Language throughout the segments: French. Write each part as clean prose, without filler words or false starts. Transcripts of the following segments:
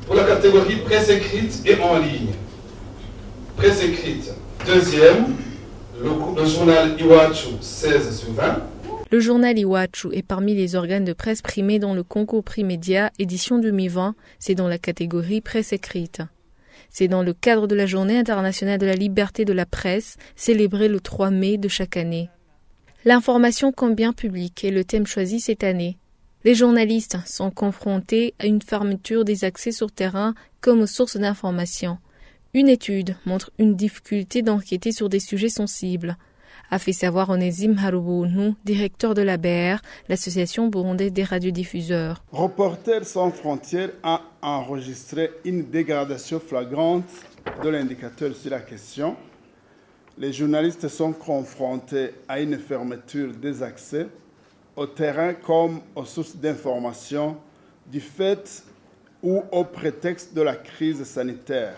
Pour la catégorie presse écrite et en ligne. Presse écrite, deuxième, le journal Iwachu 16/20. Le journal Iwachu est parmi les organes de presse primés dans le concours Prix Média édition 2020, c'est dans la catégorie presse écrite. C'est dans le cadre de la Journée internationale de la liberté de la presse, célébrée le 3 mai de chaque année. L'information comme bien public est le thème choisi cette année. Les journalistes sont confrontés à une fermeture des accès sur terrain comme aux sources d'information. Une étude montre une difficulté d'enquêter sur des sujets sensibles, a fait savoir Onésime Haroubounou, directeur de l'ABR, l'association burundaise des radiodiffuseurs. Reporters sans frontières a enregistré une dégradation flagrante de l'indicateur sur la question. Les journalistes sont confrontés à une fermeture des accès au terrain comme aux sources d'information du fait ou au prétexte de la crise sanitaire.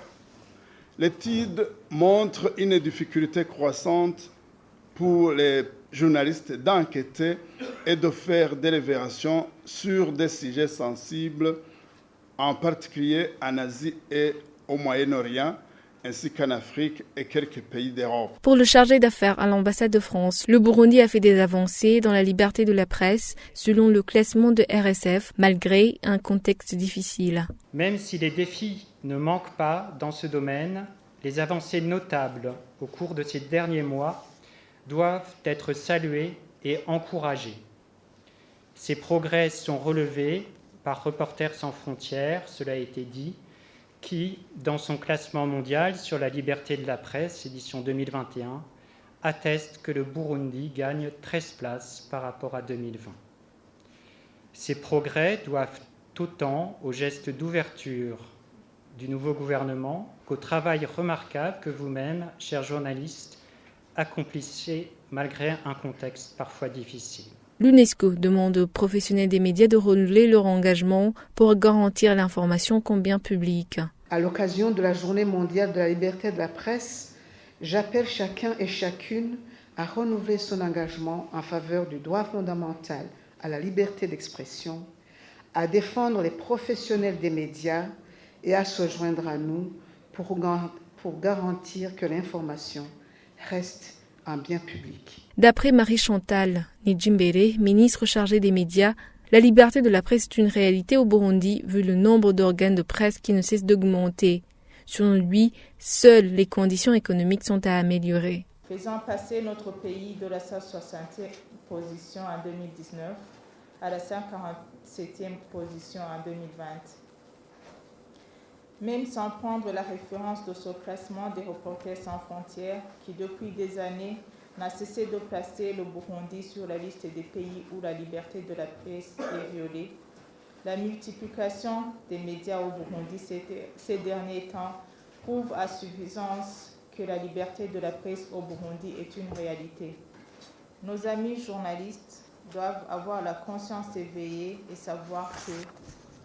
L'étude montre une difficulté croissante pour les journalistes d'enquêter et de faire des révélations sur des sujets sensibles, en particulier en Asie et au Moyen-Orient, ainsi qu'en Afrique et quelques pays d'Europe. Pour le chargé d'affaires à l'ambassade de France, le Burundi a fait des avancées dans la liberté de la presse selon le classement de RSF, malgré un contexte difficile. Même si les défis ne manquent pas dans ce domaine, les avancées notables au cours de ces derniers mois doivent être salués et encouragés. Ces progrès sont relevés par Reporters sans frontières, cela a été dit, qui, dans son classement mondial sur la liberté de la presse, édition 2021, atteste que le Burundi gagne 13 places par rapport à 2020. Ces progrès doivent autant aux gestes d'ouverture du nouveau gouvernement qu'au travail remarquable que vous-même, chers journalistes, accomplissez malgré un contexte parfois difficile. L'UNESCO demande aux professionnels des médias de renouveler leur engagement pour garantir l'information comme bien public. À l'occasion de la Journée mondiale de la liberté de la presse, j'appelle chacun et chacune à renouveler son engagement en faveur du droit fondamental à la liberté d'expression, à défendre les professionnels des médias et à se joindre à nous pour garantir que l'information reste un bien public. D'après Marie-Chantal Nijimbere, ministre chargée des médias, la liberté de la presse est une réalité au Burundi vu le nombre d'organes de presse qui ne cesse d'augmenter. Selon lui, seules les conditions économiques sont à améliorer. Faisant passer notre pays de la 160e position en 2019 à la 147e position en 2020. Même sans prendre la référence de ce classement des Reporters sans frontières qui depuis des années n'a cessé de placer le Burundi sur la liste des pays où la liberté de la presse est violée, la multiplication des médias au Burundi ces derniers temps prouve à suffisance que la liberté de la presse au Burundi est une réalité. Nos amis journalistes doivent avoir la conscience éveillée et savoir que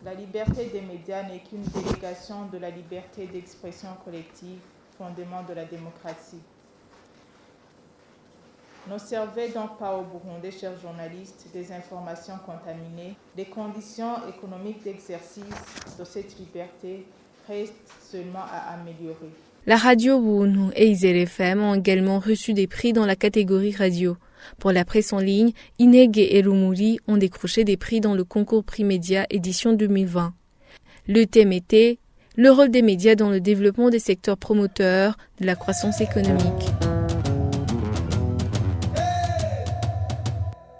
la liberté des médias n'est qu'une délégation de la liberté d'expression collective, fondement de la démocratie. N'observez donc pas au Burundi, chers journalistes, des informations contaminées. Les conditions économiques d'exercice de cette liberté restent seulement à améliorer. La radio Buunu et Isere FM ont également reçu des prix dans la catégorie radio. Pour la presse en ligne, Ineg et Rumuri ont décroché des prix dans le concours Prix Média édition 2020. Le thème était « Le rôle des médias dans le développement des secteurs promoteurs de la croissance économique ».